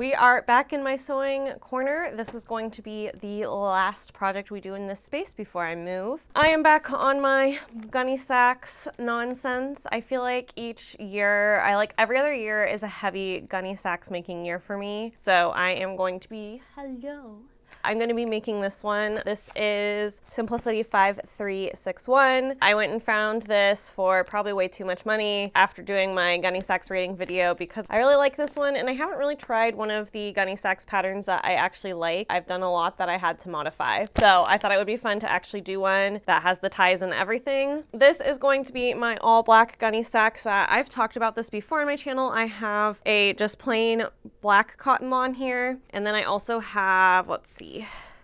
We are back in my sewing corner. This is going to be the last project we do in this space before I move. I am back on my gunnesax nonsense. I feel like each year, every other year is a heavy gunnesax making year for me. So I am going to be, I'm going to be making this one. This is Simplicity 5361. I went and found this for probably way too much money after doing my gunnesax rating video because I really like this one and I haven't really tried one of the gunnesax patterns that I actually like. I've done a lot that I had to modify. So I thought it would be fun to actually do one that has the ties and everything. This is going to be my all black gunnesax. I've talked about this before on my channel. I have a just plain black cotton lawn here. And then I also have, let's see,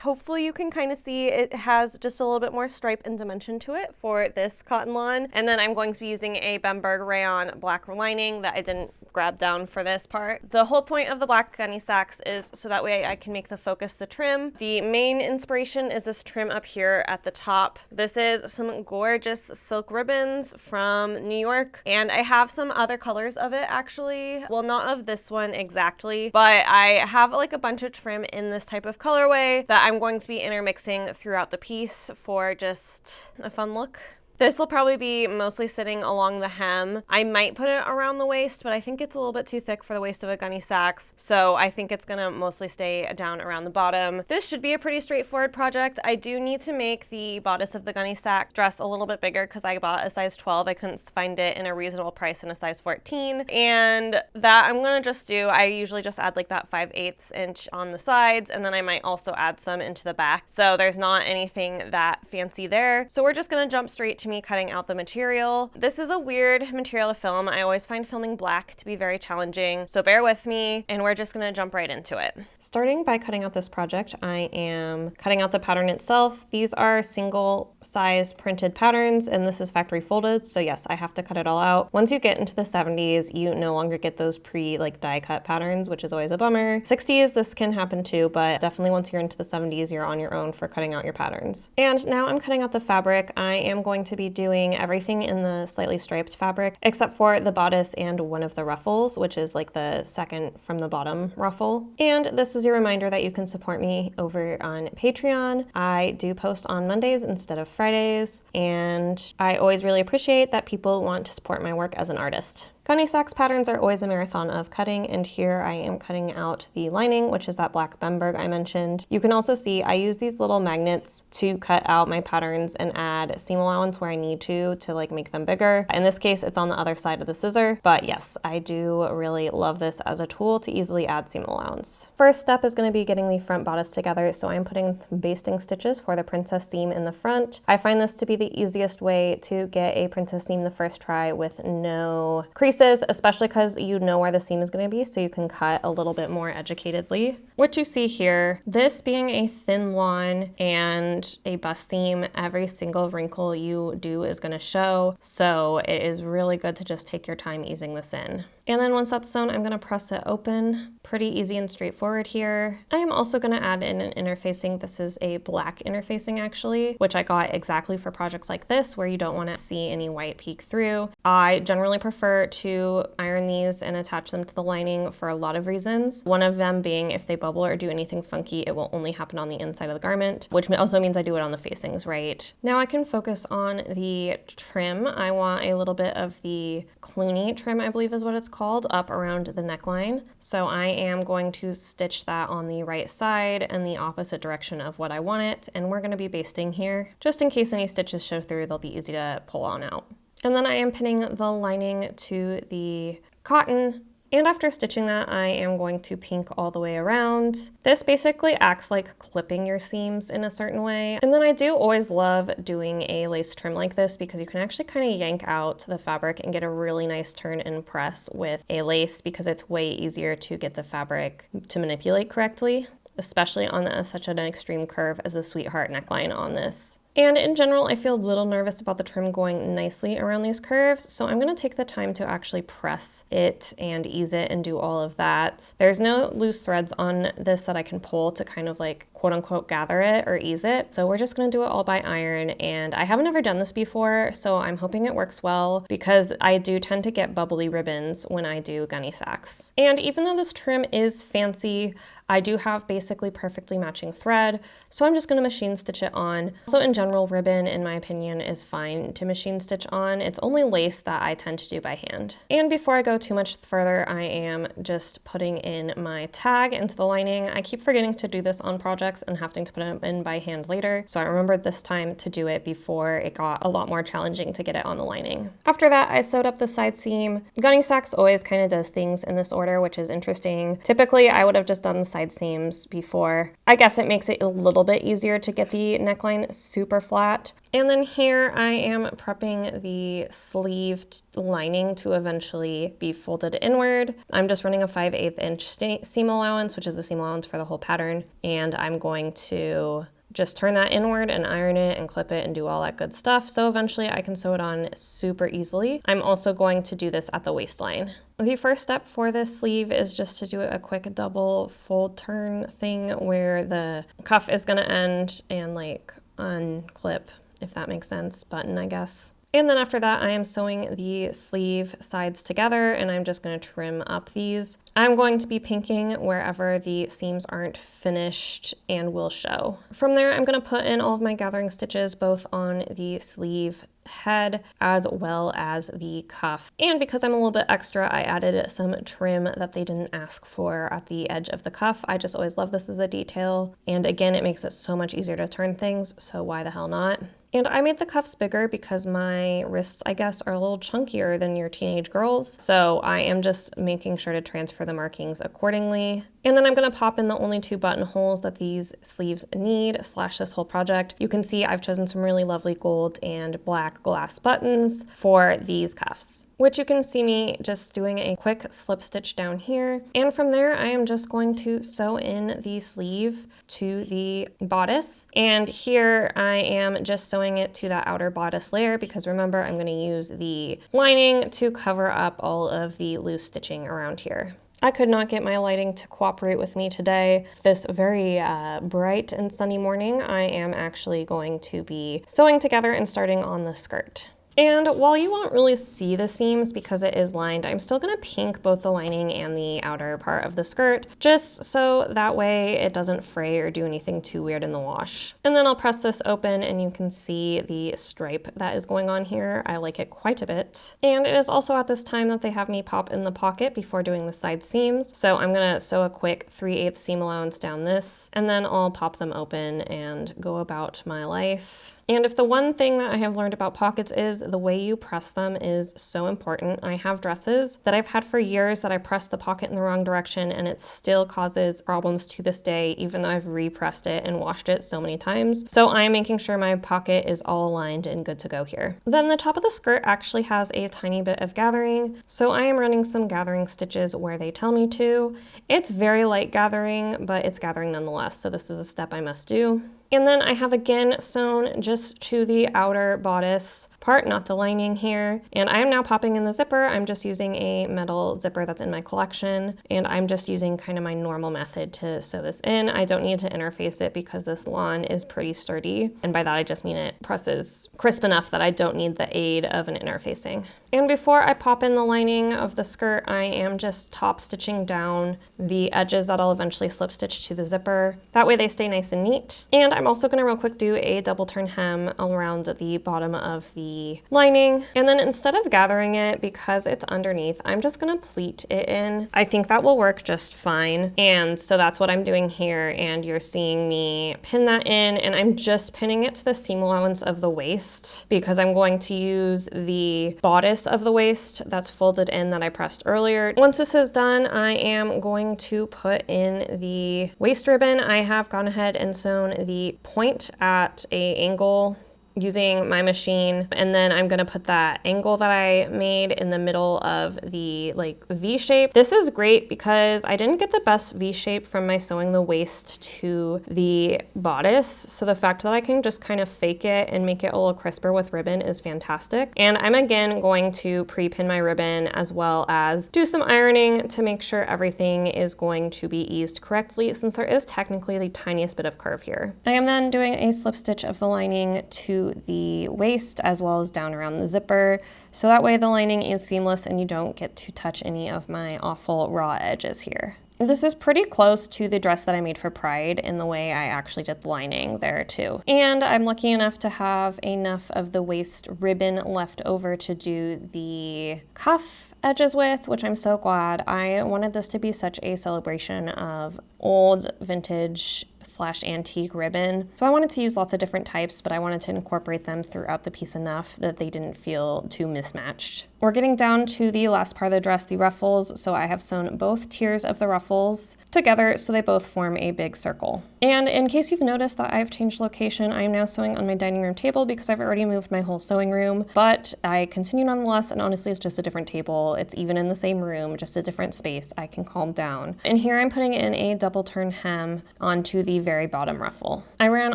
hopefully you can kind of see it has just a little bit more stripe and dimension to it for this cotton lawn. And then I'm going to be using a Bemberg rayon black lining that I didn't grab down for this part. The whole point of the black gunnesax is so that way I can make the focus the trim. The main inspiration is this trim up here at the top. This is some gorgeous silk ribbons from New York, and I have some other colors of it actually. Well, not of this one exactly, but I have like a bunch of trim in this type of colorway that I'm going to be intermixing throughout the piece for just a fun look. This will probably be mostly sitting along the hem. I might put it around the waist, but I think it's a little bit too thick for the waist of a gunnesax, so I think it's gonna mostly stay down around the bottom. This should be a pretty straightforward project. I do need to make the bodice of the gunnesax dress a little bit bigger because I bought a size 12. I couldn't find it in a reasonable price in a size 14. And that I'm gonna just do, I usually just add like that 5/8 inch on the sides, and then I might also add some into the back. So there's not anything that fancy there. So we're just gonna jump straight to me cutting out the material. This is a weird material to film. I always find filming black to be very challenging, so bear with me, and we're just gonna jump right into it. Starting by cutting out this project, I am cutting out the pattern itself. These are single size printed patterns, and this is factory folded, so yes, I have to cut it all out. Once you get into the 70s, you no longer get those die cut patterns, which is always a bummer. 60s, this can happen too, but definitely once you're into the 70s, you're on your own for cutting out your patterns. And now I'm cutting out the fabric. I am going to be doing everything in the slightly striped fabric except for the bodice and one of the ruffles, which is like the second from the bottom ruffle. And this is your reminder that you can support me over on Patreon. I do post on Mondays instead of Fridays, and I always really appreciate that people want to support my work as an artist. Gunnesax patterns are always a marathon of cutting, and here I am cutting out the lining, which is that black Bemberg I mentioned. You can also see I use these little magnets to cut out my patterns and add seam allowance where I need to like make them bigger. In this case, it's on the other side of the scissor, but yes, I do really love this as a tool to easily add seam allowance. First step is going to be getting the front bodice together, so I'm putting some basting stitches for the princess seam in the front. I find this to be the easiest way to get a princess seam the first try with no creases, especially because you know where the seam is going to be, so you can cut a little bit more educatedly. What you see here, this being a thin lawn and a bust seam, every single wrinkle you do is going to show, so it is really good to just take your time easing this in. And then once that's sewn, I'm going to press it open. Pretty easy and straightforward here. I am also going to add in an interfacing. This is a black interfacing actually, which I got exactly for projects like this where you don't want to see any white peek through. I generally prefer to iron these and attach them to the lining for a lot of reasons. One of them being if they bubble or do anything funky, it will only happen on the inside of the garment, which also means I do it on the facings, right? Now I can focus on the trim. I want a little bit of the Clooney trim, I believe is what it's called, up around the neckline. So I am going to stitch that on the right side and the opposite direction of what I want it. And we're going to be basting here. Just in case any stitches show through, they'll be easy to pull on out. And then I am pinning the lining to the cotton. And after stitching that, I am going to pink all the way around. This basically acts like clipping your seams in a certain way. And then I do always love doing a lace trim like this because you can actually kind of yank out the fabric and get a really nice turn and press with a lace because it's way easier to get the fabric to manipulate correctly, especially on such an extreme curve as the sweetheart neckline on this. And in general, I feel a little nervous about the trim going nicely around these curves, so I'm going to take the time to actually press it and ease it and do all of that. There's no loose threads on this that I can pull to kind of like quote unquote gather it or ease it. So we're just gonna do it all by iron, and I haven't ever done this before, so I'm hoping it works well because I do tend to get bubbly ribbons when I do gunny sacks. And even though this trim is fancy, I do have basically perfectly matching thread, so I'm just going to machine stitch it on. Also, in general, ribbon, in my opinion, is fine to machine stitch on. It's only lace that I tend to do by hand. And before I go too much further, I am just putting in my tag into the lining. I keep forgetting to do this on projects and having to put it in by hand later, so I remembered this time to do it before it got a lot more challenging to get it on the lining. After that, I sewed up the side seam. Gunny sacks always kind of does things in this order, which is interesting. Typically, I would have just done the side seams before. I guess it makes it a little bit easier to get the neckline super flat. And then here I am prepping the sleeved lining to eventually be folded inward. I'm just running a 5/8 inch seam allowance, which is the seam allowance for the whole pattern. And I'm going to just turn that inward and iron it and clip it and do all that good stuff. So eventually I can sew it on super easily. I'm also going to do this at the waistline. The first step for this sleeve is just to do a quick double fold turn thing where the cuff is gonna end and like unclip, if that makes sense, button, I guess. And then after that, I am sewing the sleeve sides together, and I'm just going to trim up these. I'm going to be pinking wherever the seams aren't finished and will show. From there, I'm going to put in all of my gathering stitches, both on the sleeve head as well as the cuff. And because I'm a little bit extra, I added some trim that they didn't ask for at the edge of the cuff. I just always love this as a detail. And again, it makes it so much easier to turn things, so why the hell not? And I made the cuffs bigger because my wrists, I guess, are a little chunkier than your teenage girls. So I am just making sure to transfer the markings accordingly. And then I'm gonna pop in the only 2 buttonholes that these sleeves need, / this whole project. You can see I've chosen some really lovely gold and black glass buttons for these cuffs, which you can see me just doing a quick slip stitch down here. And from there, I am just going to sew in the sleeve to the bodice. And here I am just sewing it to that outer bodice layer because remember, I'm gonna use the lining to cover up all of the loose stitching around here. I could not get my lighting to cooperate with me today. This very bright and sunny morning, I am actually going to be sewing together and starting on the skirt. And while you won't really see the seams because it is lined, I'm still gonna pink both the lining and the outer part of the skirt, just so that way it doesn't fray or do anything too weird in the wash. And then I'll press this open and you can see the stripe that is going on here. I like it quite a bit. And it is also at this time that they have me pop in the pocket before doing the side seams. So I'm gonna sew a quick 3/8 seam allowance down this, and then I'll pop them open and go about my life. And if the one thing that I have learned about pockets is the way you press them is so important. I have dresses that I've had for years that I press the pocket in the wrong direction and it still causes problems to this day, even though I've repressed it and washed it so many times. So I'm making sure my pocket is all aligned and good to go here. Then the top of the skirt actually has a tiny bit of gathering. So I am running some gathering stitches where they tell me to. It's very light gathering, but it's gathering nonetheless. So this is a step I must do. And then I have again sewn just to the outer bodice part, not the lining here. And I am now popping in the zipper. I'm just using a metal zipper that's in my collection. And I'm just using kind of my normal method to sew this in. I don't need to interface it because this lawn is pretty sturdy. And by that, I just mean it presses crisp enough that I don't need the aid of an interfacing. And before I pop in the lining of the skirt, I am just top stitching down the edges that I'll eventually slip stitch to the zipper. That way they stay nice and neat. And I'm also gonna real quick do a double turn hem around the bottom of the lining. And then instead of gathering it, because it's underneath, I'm just gonna pleat it in. I think that will work just fine. And so that's what I'm doing here. And you're seeing me pin that in, and I'm just pinning it to the seam allowance of the waist because I'm going to use the bodice of the waist that's folded in that I pressed earlier. Once this is done, I am going to put in the waist ribbon. I have gone ahead and sewn the point at an angle using my machine, and then I'm gonna put that angle that I made in the middle of the like V shape. This is great because I didn't get the best V shape from my sewing the waist to the bodice, so the fact that I can just kind of fake it and make it a little crisper with ribbon is fantastic. And I'm again going to pre-pin my ribbon as well as do some ironing to make sure everything is going to be eased correctly, since there is technically the tiniest bit of curve here. I am then doing a slip stitch of the lining to the waist as well as down around the zipper, so that way the lining is seamless and you don't get to touch any of my awful raw edges here. This is pretty close to the dress that I made for Pride in the way I actually did the lining there too. And I'm lucky enough to have enough of the waist ribbon left over to do the cuff edges with, which I'm so glad. I wanted this to be such a celebration of old vintage / antique ribbon. So I wanted to use lots of different types, but I wanted to incorporate them throughout the piece enough that they didn't feel too mismatched. We're getting down to the last part of the dress, the ruffles. So I have sewn both tiers of the ruffles together so they both form a big circle. And in case you've noticed that I've changed location, I am now sewing on my dining room table because I've already moved my whole sewing room, but I continue nonetheless, and honestly it's just a different table. It's even in the same room, just a different space. I can calm down. And here I'm putting in a double turn hem onto the very bottom ruffle. I ran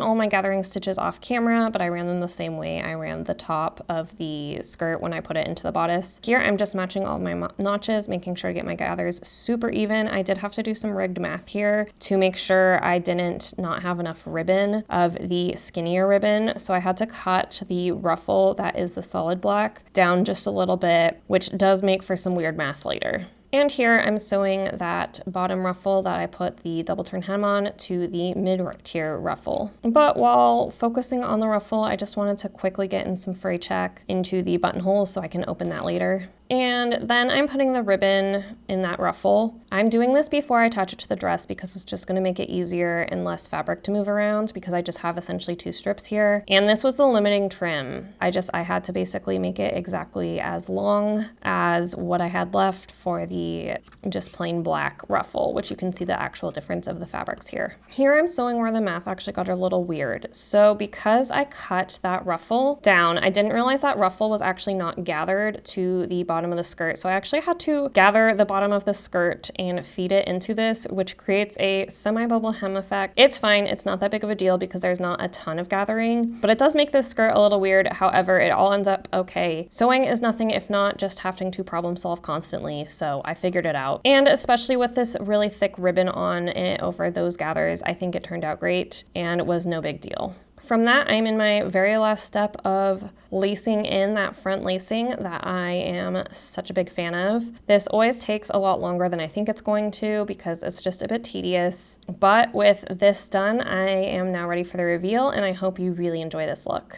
all my gathering stitches off camera, but I ran them the same way I ran the top of the skirt when I put it into the bodice. Here I'm just matching all my notches, making sure I get my gathers super even. I did have to do some rigged math here to make sure I didn't not have enough ribbon of the skinnier ribbon, so I had to cut the ruffle that is the solid black down just a little bit, which does make for some weird math later. And here I'm sewing that bottom ruffle that I put the double turn hem on to the mid-tier ruffle. But while focusing on the ruffle, I just wanted to quickly get in some fray check into the buttonhole so I can open that later. And then I'm putting the ribbon in that ruffle. I'm doing this before I attach it to the dress because it's just gonna make it easier and less fabric to move around because I just have essentially 2 strips here. And this was the limiting trim. I had to basically make it exactly as long as what I had left for the just plain black ruffle, which you can see the actual difference of the fabrics here. Here I'm sewing where the math actually got a little weird. So because I cut that ruffle down, I didn't realize that ruffle was actually not gathered to the bottom of the skirt. So I actually had to gather the bottom of the skirt and feed it into this, which creates a semi-bubble hem effect. It's fine, it's not that big of a deal because there's not a ton of gathering, but it does make this skirt a little weird. However, it all ends up okay. Sewing is nothing if not just having to problem solve constantly, so I figured it out. And especially with this really thick ribbon on it over those gathers, I think it turned out great and was no big deal. From that, I'm in my very last step of lacing in that front lacing that I am such a big fan of. This always takes a lot longer than I think it's going to because it's just a bit tedious. But with this done, I am now ready for the reveal, and I hope you really enjoy this look.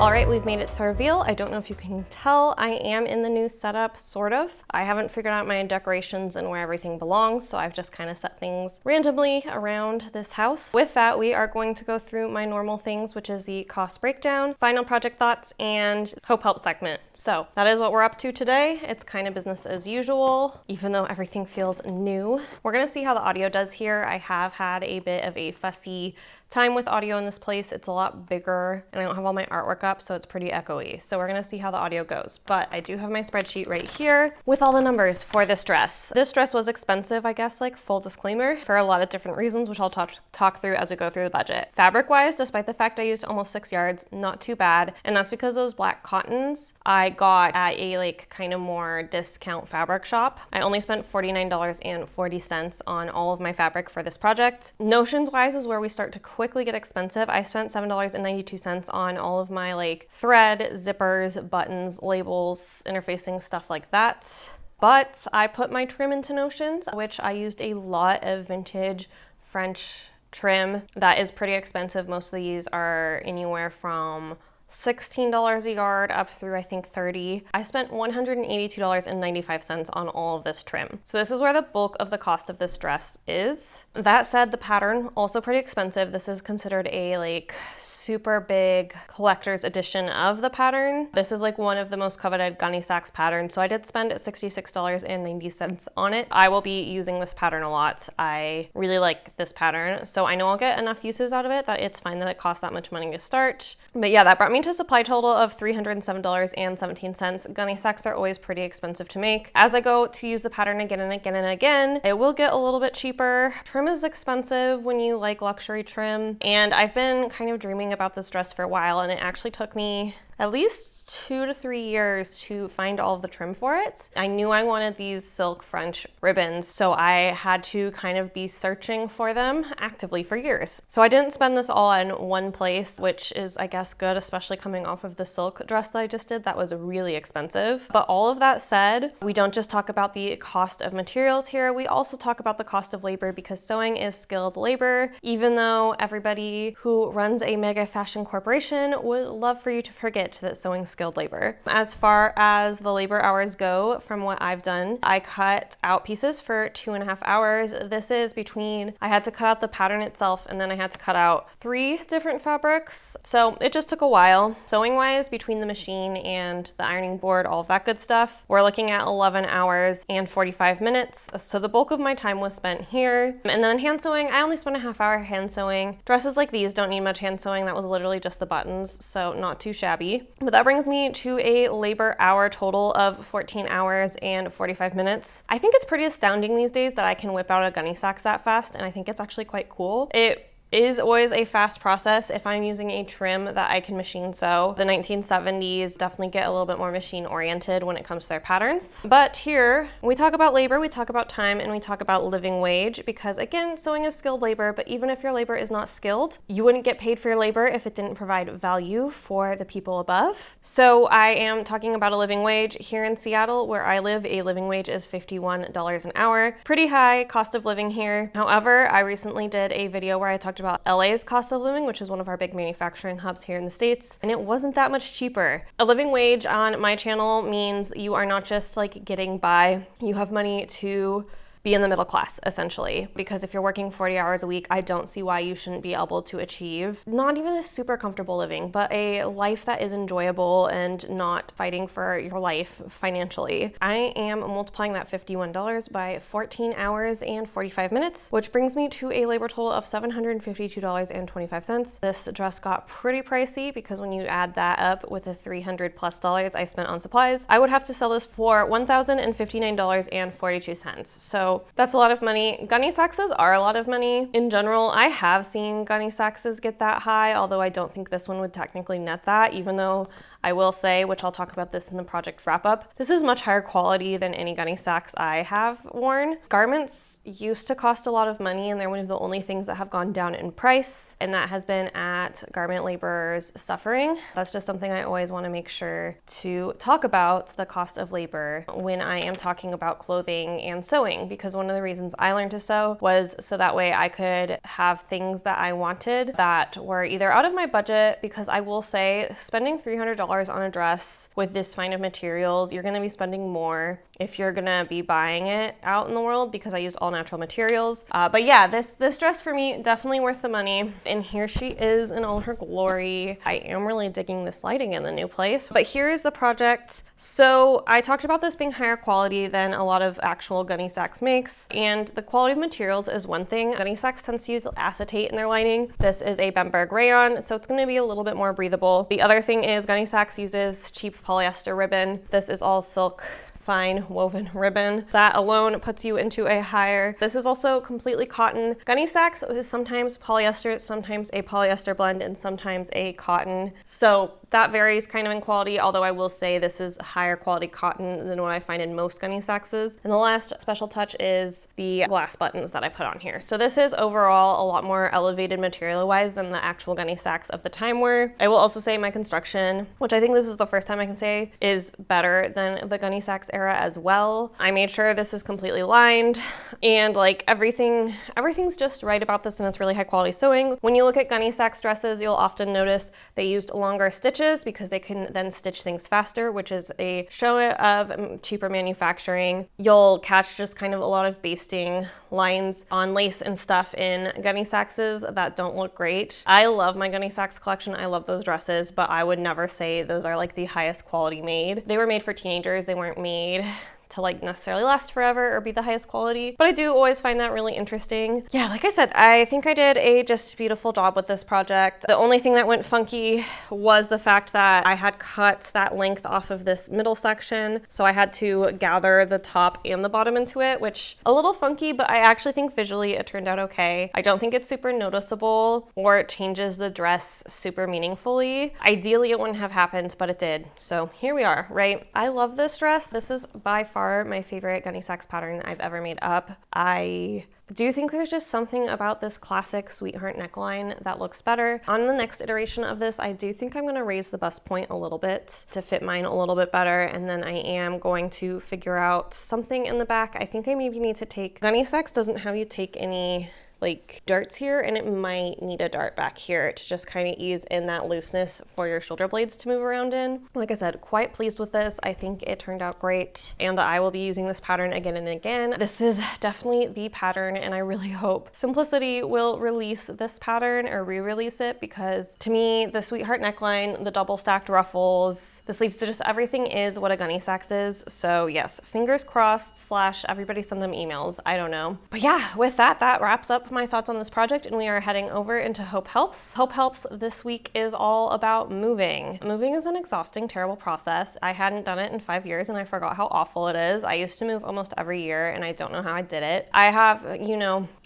All right, we've made it to the reveal. I don't know if you can tell, I am in the new setup, sort of. I haven't figured out my decorations and where everything belongs, so I've just kind of set things randomly around this house. With that, we are going to go through my normal things, which is the cost breakdown, final project thoughts, and hope help segment. So that is what we're up to today. It's kind of business as usual, even though everything feels new. We're gonna see how the audio does here. I have had a bit of a fussy time with audio in this place. It's a lot bigger and I don't have all my artwork up, so it's pretty echoey. So we're gonna see how the audio goes. But I do have my spreadsheet right here with all the numbers for this dress. This dress was expensive, I guess, like full disclaimer, for a lot of different reasons, which I'll talk through as we go through the budget. Fabric wise, despite the fact I used almost 6 yards, not too bad. And that's because those black cottons I got at a like kind of more discount fabric shop. I only spent $49.40 on all of my fabric for this project. Notions wise is where we start to quickly get expensive. I spent $7.92 on all of my like thread, zippers, buttons, labels, interfacing, stuff like that. But I put my trim into Notions, which I used a lot of vintage French trim. That is pretty expensive. Most of these are anywhere from $16 a yard up through I think $30. I spent $182.95 on all of this trim. So this is where the bulk of the cost of this dress is. That said, the pattern also pretty expensive. This is considered a like super big collector's edition of the pattern. This is like one of the most coveted gunnesax patterns. So I did spend $66.90 on it. I will be using this pattern a lot. I really like this pattern. So I know I'll get enough uses out of it that it's fine that it costs that much money to start. But yeah, that brought me to a supply total of $307.17. Gunnesax are always pretty expensive to make. As I go to use the pattern again and again and again, it will get a little bit cheaper. Trim is expensive when you like luxury trim. And I've been kind of dreaming about this dress for a while, and it actually took me at least 2 to 3 years to find all of the trim for it. I knew I wanted these silk French ribbons, so I had to kind of be searching for them actively for years. So I didn't spend this all in one place, which is, I guess, good, especially coming off of the silk dress that I just did. That was really expensive. But all of that said, we don't just talk about the cost of materials here, we also talk about the cost of labor, because sewing is skilled labor, even though everybody who runs a mega fashion corporation would love for you to forget that sewing skilled labor. As far as the labor hours go, from what I've done, I cut out pieces for 2.5 hours. This is between, I had to cut out the pattern itself and then I had to cut out 3 different fabrics. So it just took a while. Sewing wise, between the machine and the ironing board, all of that good stuff, we're looking at 11 hours and 45 minutes. So the bulk of my time was spent here. And then hand sewing, I only spent a half hour hand sewing. Dresses like these don't need much hand sewing. That was literally just the buttons, so not too shabby. But that brings me to a labor hour total of 14 hours and 45 minutes. I think it's pretty astounding these days that I can whip out a gunnesax that fast, and I think it's actually quite cool. It is always a fast process if I'm using a trim that I can machine sew. The 1970s definitely get a little bit more machine oriented when it comes to their patterns. But here, we talk about labor, we talk about time, and we talk about living wage, because again, sewing is skilled labor, but even if your labor is not skilled, you wouldn't get paid for your labor if it didn't provide value for the people above. So I am talking about a living wage. Here in Seattle, where I live, a living wage is $51 an hour. Pretty high cost of living here. However, I recently did a video where I talked about LA's cost of living, which is one of our big manufacturing hubs here in the States, and it wasn't that much cheaper. A living wage on my channel means you are not just like getting by, you have money to be in the middle class, essentially. Because if you're working 40 hours a week, I don't see why you shouldn't be able to achieve not even a super comfortable living, but a life that is enjoyable and not fighting for your life financially. I am multiplying that $51 by 14 hours and 45 minutes, which brings me to a labor total of $752.25. This dress got pretty pricey because when you add that up with the $300+ I spent on supplies, I would have to sell this for $1,059.42. So that's a lot of money. Gunnesaxes are a lot of money. In general, I have seen gunnesaxes get that high, although I don't think this one would technically net that, even though I will say, which I'll talk about this in the project wrap up, this is much higher quality than any gunny sacks I have worn. Garments used to cost a lot of money, and they're one of the only things that have gone down in price, and that has been at garment laborers suffering. That's just something I always want to make sure to talk about, the cost of labor, when I am talking about clothing and sewing, because one of the reasons I learned to sew was so that way I could have things that I wanted that were either out of my budget, because I will say spending $300 on a dress with this fine of materials, you're going to be spending more if you're going to be buying it out in the world, because I used all natural materials. But yeah, this dress for me, definitely worth the money. And here she is in all her glory. I am really digging this lighting in the new place. But here is the project. So I talked about this being higher quality than a lot of actual gunny sacks makes, and the quality of materials is one thing. Gunny sacks tends to use acetate in their lining. This is a Bemberg rayon, so it's going to be a little bit more breathable. The other thing is gunny sacks uses cheap polyester ribbon. This is all silk, fine woven ribbon. That alone puts you into a higher. This is also completely cotton. Gunny sacks is sometimes polyester, sometimes a polyester blend, and sometimes a cotton. So that varies kind of in quality, although I will say this is higher quality cotton than what I find in most gunny sacks. And the last special touch is the glass buttons that I put on here. So this is overall a lot more elevated material-wise than the actual gunny sacks of the time were. I will also say my construction, which I think this is the first time I can say is better than the gunny sacks era as well. I made sure this is completely lined, and like everything's just right about this, and it's really high quality sewing. When you look at gunny sacks dresses, you'll often notice they used longer stitches because they can then stitch things faster, which is a show of cheaper manufacturing. You'll catch just kind of a lot of basting lines on lace and stuff in gunny sacks that don't look great. I love my gunny sacks collection. I love those dresses, but I would never say those are like the highest quality made. They were made for teenagers. They weren't made to like necessarily last forever or be the highest quality, but I do always find that really interesting. Yeah, like I said, I think I did a just beautiful job with this project. The only thing that went funky was the fact that I had cut that length off of this middle section, so I had to gather the top and the bottom into it, which a little funky, but I actually think visually it turned out okay. I don't think it's super noticeable or it changes the dress super meaningfully. Ideally it wouldn't have happened, but it did. So here we are, right? I love this dress. This is by far my favorite gunny sacks pattern that I've ever made up. I do think there's just something about this classic sweetheart neckline that looks better. On the next iteration of this, I do think I'm going to raise the bust point a little bit to fit mine a little bit better, and then I am going to figure out something in the back. I think I maybe need to take, gunny sacks doesn't have you take any like darts here, and it might need a dart back here to just kind of ease in that looseness for your shoulder blades to move around in. Like I said, quite pleased with this. I think it turned out great, and I will be using this pattern again and again. This is definitely the pattern, and I really hope Simplicity will release this pattern or re-release it, because to me, the sweetheart neckline, the double stacked ruffles, the sleeves, just everything is what a gunny sacks is. So yes, fingers crossed / everybody send them emails. I don't know. But yeah, with that wraps up my thoughts on this project, and we are heading over into Hope Helps. Hope Helps this week is all about moving. Moving is an exhausting, terrible process. I hadn't done it in 5 years and I forgot how awful it is. I used to move almost every year and I don't know how I did it. I have,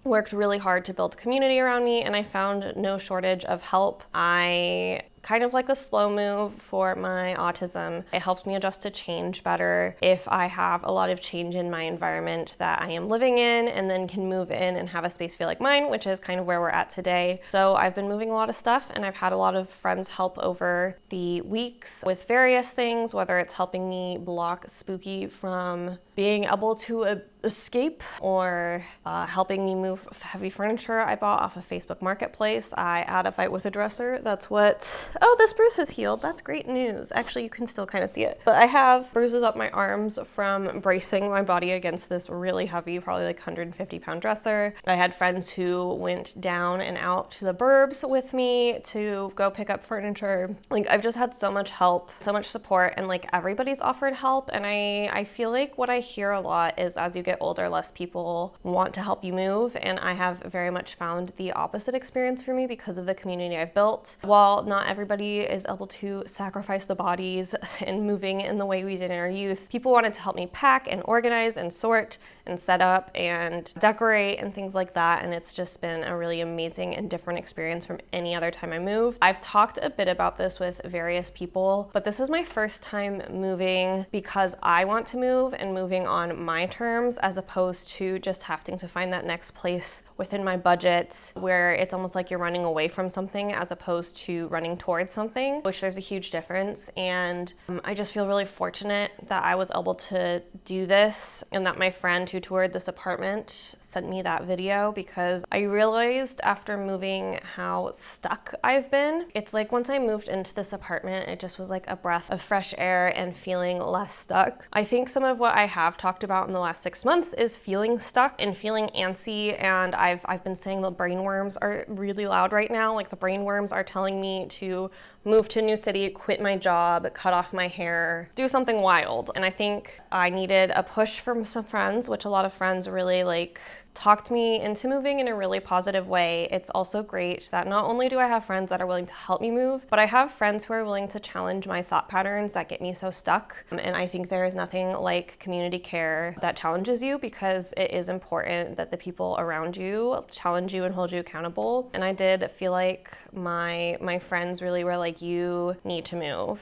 worked really hard to build community around me, and I found no shortage of help. I kind of like a slow move for my autism. It helps me adjust to change better if I have a lot of change in my environment that I am living in, and then can move in and have a space feel like mine, which is kind of where we're at today. So I've been moving a lot of stuff, and I've had a lot of friends help over the weeks with various things, whether it's helping me block Spooky from being able to escape, or helping me move heavy furniture I bought off of Facebook Marketplace. I had a fight with a dresser. That's what, oh, this bruise has healed. That's great news. Actually, you can still kind of see it. But I have bruises up my arms from bracing my body against this really heavy, probably like 150-pound dresser. I had friends who went down and out to the burbs with me to go pick up furniture. Like, I've just had so much help, so much support, and like everybody's offered help. And I feel like what I hear a lot is as you get older, less people want to help you move, and I have very much found the opposite experience for me because of the community I've built. While not everybody is able to sacrifice the bodies and moving in the way we did in our youth, people wanted to help me pack and organize and sort and set up and decorate and things like that. And it's just been a really amazing and different experience from any other time I move. I've talked a bit about this with various people, but this is my first time moving because I want to move and moving on my terms, as opposed to just having to find that next place within my budget, where it's almost like you're running away from something as opposed to running towards something, which there's a huge difference. And I just feel really fortunate that I was able to do this, and that my friend who toured this apartment sent me that video, because I realized after moving how stuck I've been. It's like once I moved into this apartment, it just was like a breath of fresh air and feeling less stuck. I think some of what I have talked about in the last 6 months is feeling stuck and feeling antsy, and I've been saying the brain worms are really loud right now. Like the brain worms are telling me to move to a new city, quit my job, cut off my hair, do something wild. And I think I needed a push from some friends, which a lot of friends really talked me into moving in a really positive way. It's also great that not only do I have friends that are willing to help me move, but I have friends who are willing to challenge my thought patterns that get me so stuck. And I think there is nothing like community care that challenges you, because it is important that the people around you challenge you and hold you accountable. And I did feel like my friends really were like, you need to move.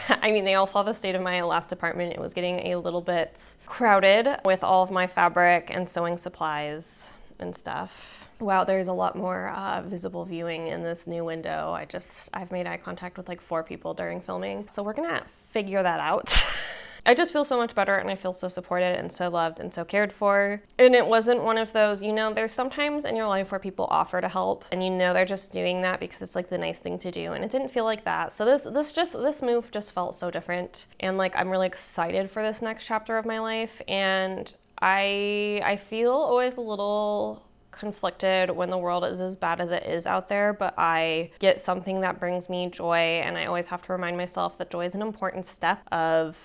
I mean, they all saw the state of my last apartment. It was getting a little bit crowded with all of my fabric and sewing supplies and stuff. Wow, there's a lot more visible viewing in this new window. I've made eye contact with like 4 people during filming. So we're gonna figure that out. I just feel so much better, and I feel so supported and so loved and so cared for. And it wasn't one of those, there's sometimes in your life where people offer to help and they're just doing that because it's like the nice thing to do. And it didn't feel like that. So this move just felt so different. And like, I'm really excited for this next chapter of my life. And I feel always a little conflicted when the world is as bad as it is out there, but I get something that brings me joy. And I always have to remind myself that joy is an important step of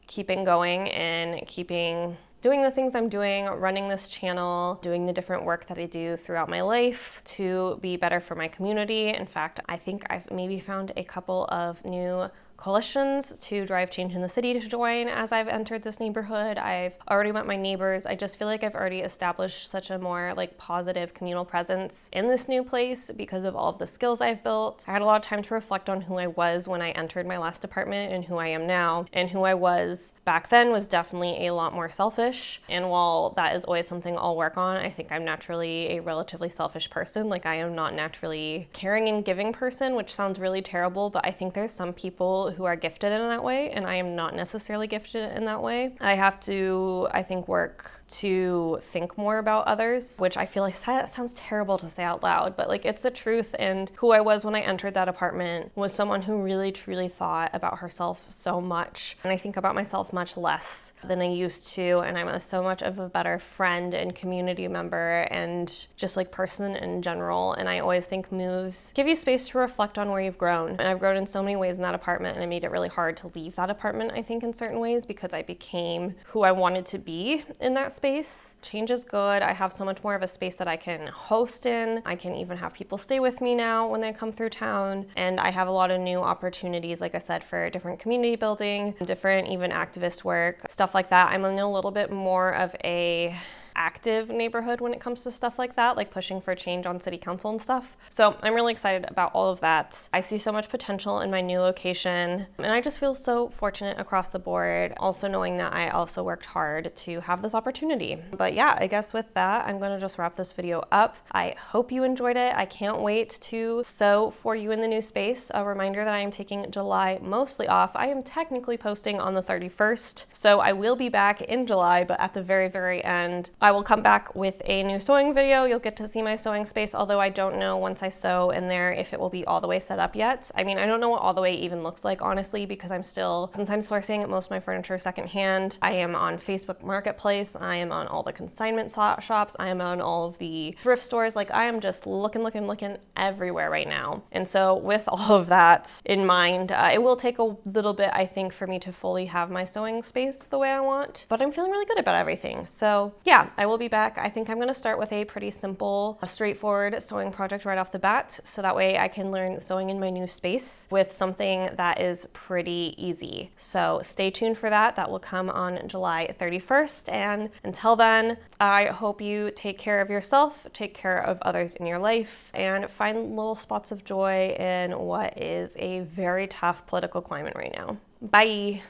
keeping going and keeping doing the things I'm doing, running this channel, doing the different work that I do throughout my life to be better for my community. In fact, I think I've maybe found a couple of new coalitions to drive change in the city to join as I've entered this neighborhood. I've already met my neighbors. I just feel like I've already established such a more like positive communal presence in this new place because of all of the skills I've built. I had a lot of time to reflect on who I was when I entered my last apartment and who I am now. And who I was back then was definitely a lot more selfish. And while that is always something I'll work on, I think I'm naturally a relatively selfish person. Like I am not naturally caring and giving person, which sounds really terrible, but I think there's some people who are gifted in that way, and I am not necessarily gifted in that way. I have to, I think, work to think more about others, which I feel like sounds terrible to say out loud, but like it's the truth. And who I was when I entered that apartment was someone who really truly thought about herself so much, and I think about myself much less than I used to, and I'm so much of a better friend and community member and just like person in general. And I always think moves give you space to reflect on where you've grown, and I've grown in so many ways in that apartment, and it made it really hard to leave that apartment, I think, in certain ways, because I became who I wanted to be in that space. Change is good. I have so much more of a space that I can host in. I can even have people stay with me now when they come through town, and I have a lot of new opportunities, like I said, for different community building, different even activist work, stuff like that. I'm in a little bit more of a active neighborhood when it comes to stuff like that, like pushing for change on city council and stuff. So I'm really excited about all of that. I see so much potential in my new location, and I just feel so fortunate across the board, also knowing that I also worked hard to have this opportunity. But yeah, I guess with that, I'm going to just wrap this video up. I hope you enjoyed it. I can't wait to sew for you in the new space. A reminder that I am taking July mostly off. I am technically posting on the 31st, so I will be back in July, but at the very, very end, I will come back with a new sewing video. You'll get to see my sewing space, although I don't know once I sew in there if it will be all the way set up yet. I mean, I don't know what all the way even looks like, honestly, because since I'm sourcing most of my furniture secondhand, I am on Facebook Marketplace, I am on all the consignment shops, I am on all of the thrift stores. Like I am just looking everywhere right now. And so with all of that in mind, it will take a little bit, I think, for me to fully have my sewing space the way I want, but I'm feeling really good about everything. So yeah, I will be back. I think I'm gonna start with a pretty simple, straightforward sewing project right off the bat, so that way I can learn sewing in my new space with something that is pretty easy. So stay tuned for that. That will come on July 31st. And until then, I hope you take care of yourself, take care of others in your life, and find little spots of joy in what is a very tough political climate right now. Bye.